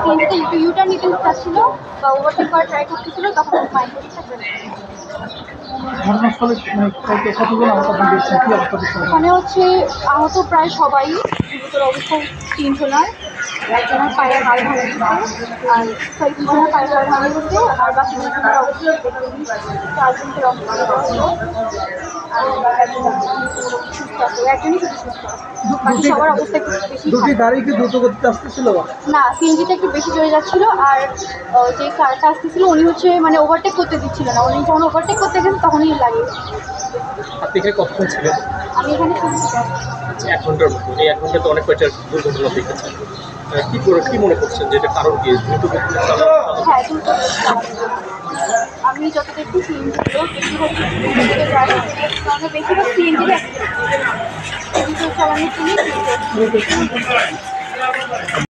সিএনজিতে একটু ইউটার্ন নিতে চাচ্ছিল বা ওভারটেক করার ট্রাই করতেছিল, তখন মাইক্রোবাসটা ঘটনাস্থলে কতজন আহত আপনি দেখছেন, কি অবস্থা দেখছেন? ওখানে হচ্ছে আহত প্রায় সবাই, গুরুতর অবস্থা 3 জনার, একজনের পায়ে হাড় ভাঙা গেছে, আর 2 জনের পায়ে হাড় ভাঙা গেছে, আর বাকি 2 জনের অবস্থা 4জনকে রক্ত দেওয়া হলো, আর সুস্থ আছে, একজনই শুধু সুস্থ আছে, বাকি সবার অবস্থা একটু বেশি দুটি খারাপ। গাড়ি কি দ্রুত গতিতে আসতেছিল? না, সিএনজিটা একটু বেশি জোরে যাচ্ছিল, আর যে কারটা আসতেছিল উনি হচ্ছে মানে ওভারটেক করতে দিচ্ছিল না, উনি যখন ওভারটেক করতে গেছে তখনই লাগে। আপনি এখানে কতক্ষণ ছিলেন? আমি এখানে শুনছি। 1 ঘন্টার মতো। এই 1 ঘন্টা তো অনেক কয়টা দুর্ঘটনা দেখেছেন। কি মনে করছেন যে এটা কারণ কি? দ্রুত গতিতে হ্যাঁ, দ্রুত আমি যত দেখি সিএনজিগুলো বেশিরভাগ দিকে যায়, কারণ বেশিরভাগ সিএনজি চালানোর জন্যই